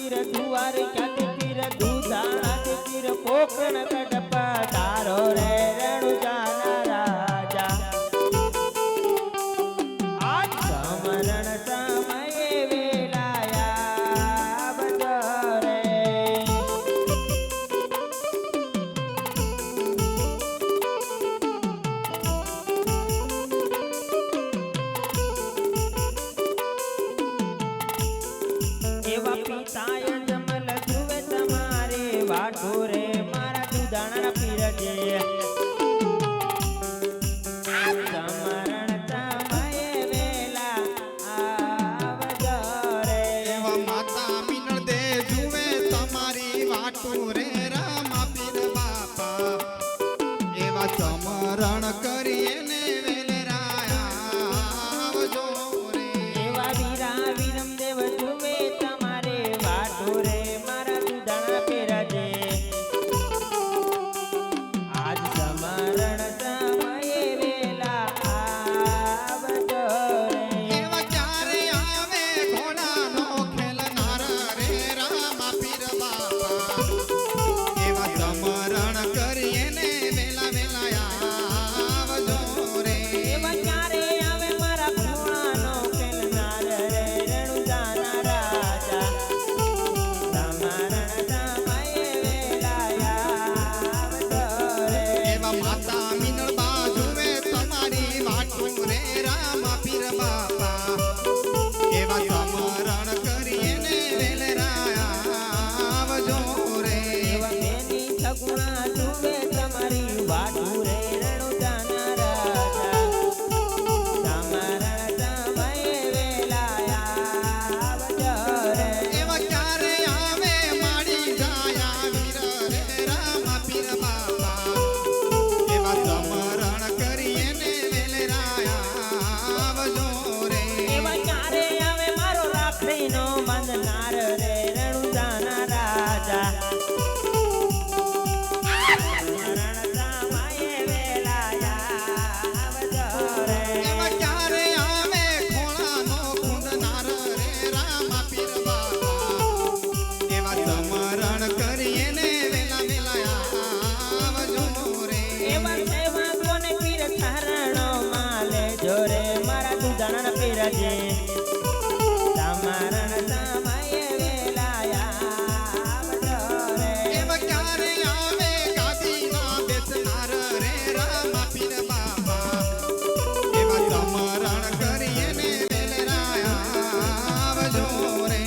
તીર દુવાર ક્યાંથી તીર દૂધાણાથી તીર પોકરણ કડપા તારો રે રણુજાના રાજા આજ સમરણ સમયે વેલાયા બજારે એવા પિતાએ જમલ જુએ તમારે વાટો રે મારા દૂધાણા પીરજે સમરણ સમયે વેલા આવજો રે એવા માતા મિનળ દે જુએ તમારી વાટું રે રામા પીર બાપા એવા સમરણ કરીએ ને વેલરાયા આવજો રે એવા વીરા વિરમ દેવ જુએ તમારે વાટો રે મારા દૂધાણા પીરજે આજ સમરણ સમયે વેલા આવજો રે એવા ક્યારે આવે ઘોડાનો ખેલનાર રે રામા પીર બાપા એવા સમરણ કરીએ ને વેલા વેલા આવજો રે એવા ક્યારે આવે મારા ઘોડાનો ખેલનાર રે રણુજાના રાજા સમરણ સમયે વેલાયા આવજો રે એવા માતા મિનળ બાજુએ તમારી વાટું રે રામા પીર બાપા એવા સમરણ કરીએ ને વેલરાયા આવજો રે એવા બેની સગુણા જુએ તમારી વાટુ રે રણુજાના રાજા સમરણ સમયે વેલાયા આવજો રે એવા ક્યારે આવે માડી જાયા વીર રે રામા પીર બાપા એવા સમરણ કરીએ ને વેલરાયા આવજો રે એવા ક્યારે આવે મારો રાખડીનો બંધનાર રે રણુજાના રાજા સમરણ સમયે વેલાયા આવજો રે એવા ક્યારે આવે ખોળાનો કુંડનાર રે રામા પીર બાપા એવા સમરણ કરીએ ને વેલા વેલા આવજો રે એવા સેવા કોને પીર ધારણો માલે જોરે મારા દૂધાણા પીરજે સમરણ સમયે વેલાયા આવજો રે એવા ક્યારે આવે ગાદીના બેસનાર રે રામા પીર બાપા એવા સમરણ કરીએ ને વેલરાયા આવજો રે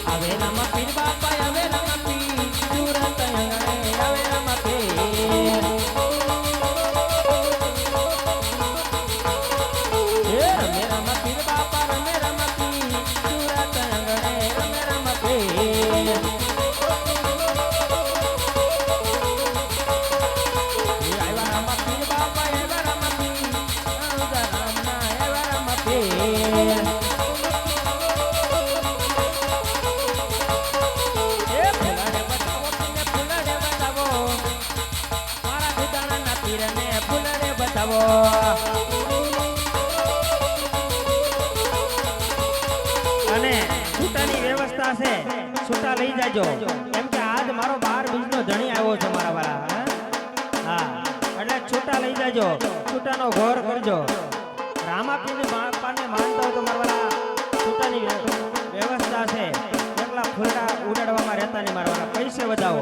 આવે રામા પીર બાપા આવે રામા પીર સુરત અંગણે આવે રામા પીર રમે રામા પીર બાપા રમે રામા પીર સુરત અંગણે રમે રામા પીર આવ્યા રામા પીર બાપા આવ્યા રામા પીર રામના આવ્યા રામા પીર એ ફૂલાડે બતાવો તીને ફૂલાડે બતાવો મારા દૂધાણાના પીરને ફૂલાડે બતાવો અને છૂટાની વ્યવસ્થા છે છૂટા લઈ જાજો કેમ કે આજ મારો 12 બીજનો ધણી આવ્યો છે મારા વાળા હા એટલે છૂટા લઈ જાજો છૂટાનો ઘોર કરજો રામાપીરની બાપાને માનતા હોય તો મારા વાળા છૂટાની વ્યવસ્થા છે એકલા ફૂલડા ઉડાડવામાં રહેતા નહીં મારા વાળા પૈસે વધાવો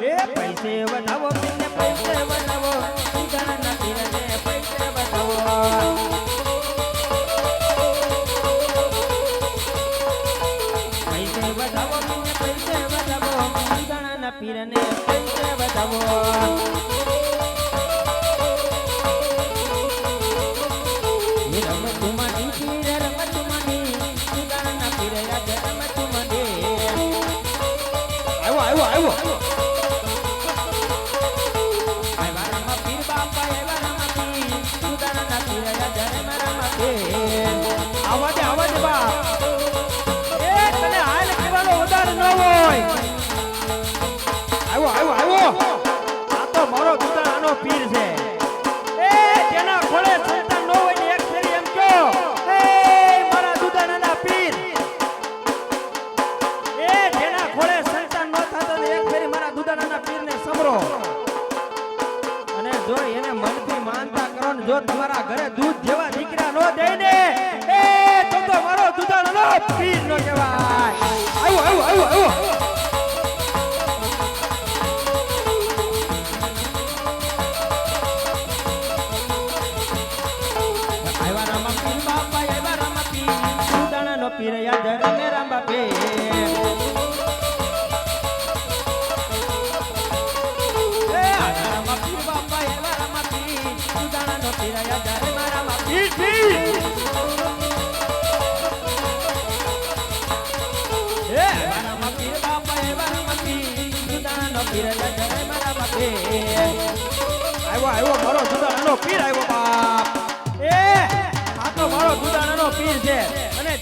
એ પૈસે વધાવો પીને પૈસે વધાવો દૂધાણાના પીરને પૈસે વધાવો પૈસે વધાવો પીને પૈસે વધાવો દૂધાણાના પીરને પૈસે વધાવો રમતુમાની પીર રમતુમાની દૂધાણાના પીર યાદ રમતુમાની આવ્યો આવ્યો આવ્યો રામા પીર બાપા આવ્યા રામા પીર દૂધાણાના પીર યાદ રામા પીર આવા દે બાપ એ તને હાલ કહેવાનો ઉદાર ન હોય દુધાણાનો પીર છે. એ જેના ખોળે સંતાન ન હોય ને એક ફેરી એમ કયો, એ મારા દુધાણાના પીર. એ જેના ખોળે સંતાન ન થતો ને એક ફેરી મારા દુધાણાના પીરને સમરો. અને જો એને મનથી માનતા કરો ને જો તમારા ઘરે દૂધ જેવા દીકરા નો દે ને, એ તો મારો દુધાણાનો પીર નો કહેવાય. આવો આવો આવો આવો. પીર યાદ રે રામા પીર. એ રામા પીર બાપા એવા રામા પીર દુધાણાનો પીર યાદ રે મારા પીર પીર. એ રામા પીર બાપા એવા રામા પીર દુધાણાનો પીર યાદ રે મારા પીર. આવ્યો આવ્યો મારો દુધાણાનો પીર આવ્યો બાપ. એ આ તો મારો દુધાણાનો પીર છે.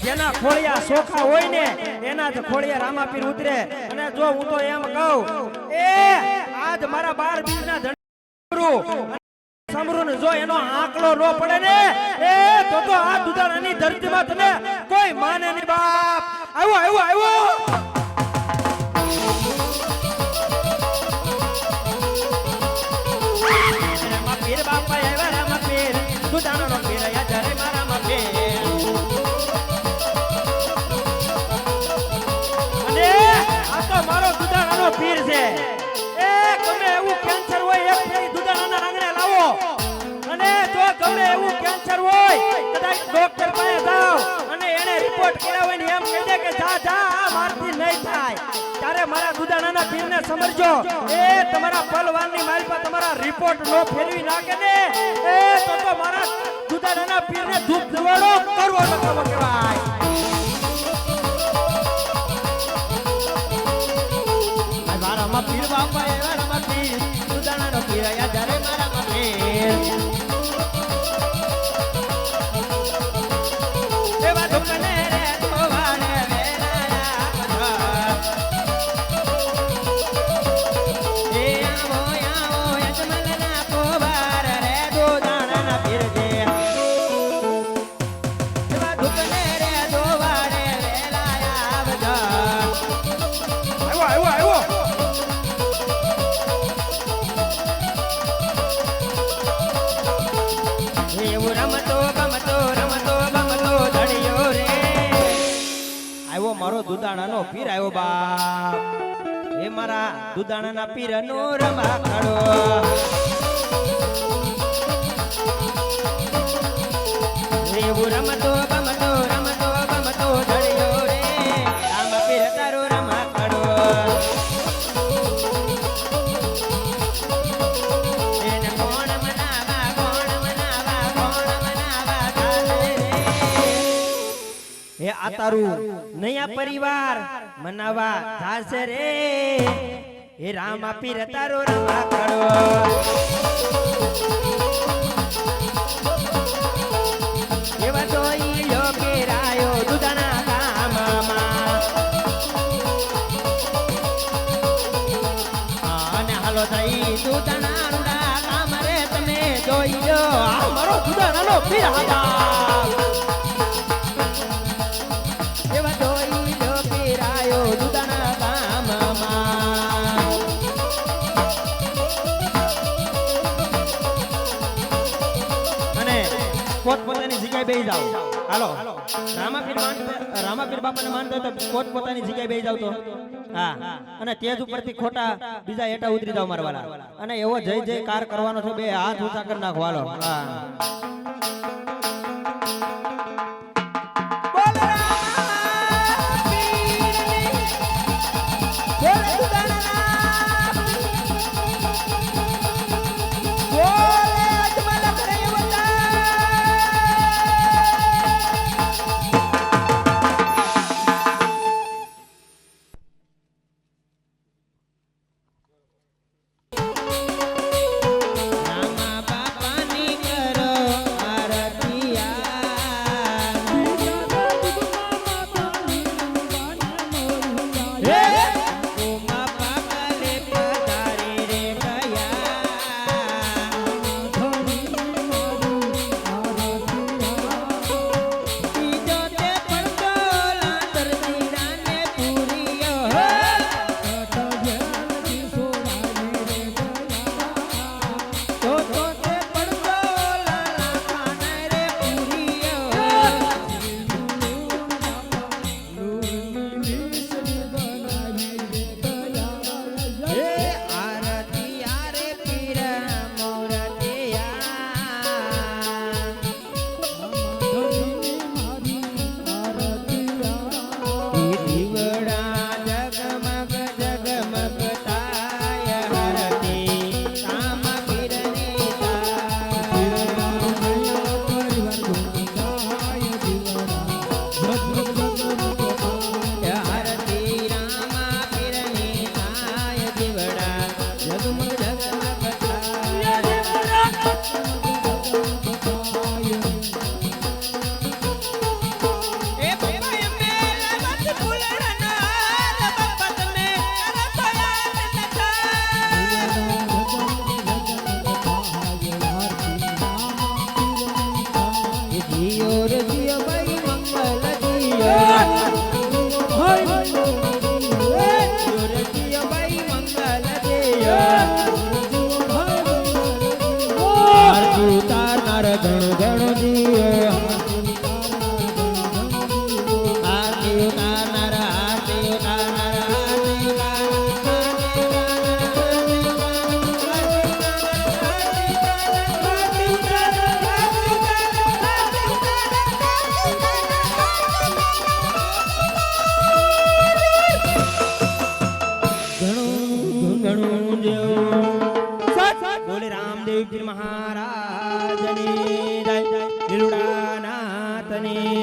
જેના ખોળિયા સોખા હોય ને એના જ ખોળિયા રામાપીર ઉતરે. અને જો હું તો એમ કહું, એ આજ મારા 12 બીજના સમરૂ ને જો એનો આંકલો નો પડે ને, એ તો આ દુધાણાની ધરતીમાં તને કોઈ માને નહીં બાપ. આવ્યો આવ્યો આવ્યો. રામાપીર બાપા આવ્યા રામાપીર દુધાણાનો પીર યાદ રે મારા માપીર. મારો દુધાણાનો પીર છે. એ ગમે એવું કેન્સર હોય એક ફેરી દુધાણાના આંગણે લાવો. અને જો ગમે એવું કેન્સર હોય કદાચ ડોક્ટર પાસે જાઓ અને એને રિપોર્ટ કર્યા હોય ને એમ કહી દે કે જા જા આ મારથી નહીં થાય, ત્યારે મારા દુધાણાના પીરને સમજજો. એ તમારા પલવારની માલ પર તમારા રિપોર્ટ નો ફેરવી નાખે ને, એ તો મારા દુધાણાના પીરને ધૂપ ધવાડો કરવો લગાવો કહેવાય. મારા પીર બાપા એવા રામા પીર દુધાણાનો પીર યાદ રે મારા પીર. એવા દુકને રે દોવાને વેલાયા એ આવો આવો યજમલના કોબાર રે દુધાણાના પીર જે. એવા દુકને રે દોવાને વેલાયા આવજા. આવ્યો આવ્યો આવ્યો. મારો દુધાણાનો પીર આવ્યો બાપ. એ મારા દુધાણાના પીરનો રમાડો. એવું રમતો ગમતો રમતો ગમતો ધડ્યો રે રામા પીર તારો રમાડો. એને કોણ મનાવા કોણ મનાવા કોણ મનાવા ચાલે રે. એ આ તારું નયા પરિવાર મનાવા થાશે રે. એ રામા પીર તારો રમાડો. એવા જોઈયો કેરાયો દુધાણા ગામમાં. અને હાલો થઈ દુધાણા રૂડા ગામ રે તમે જોઈયો આ મારો દુધાણાનો પીર હતા. એવા જોઈયો કેરાયો દુધાણા ગામમાં. અને પોતપોતાની જગ્યાએ બેસી જાઓ. હાલો રામાપીર બાપાને માનતા તો પોતપોતાની જગ્યાએ બેસી જાવ તો. હા, અને તેજ ઉપરથી ખોટા બીજા એટા ઉતરી જાવ મારવાલા. અને એવો જય જયકાર કરવાનો છે. બે હાથ ઊંચા કરી નાખો. હાલો. હા. બોલે રામદેવજી મહારાજની જય લીલુડાનાથની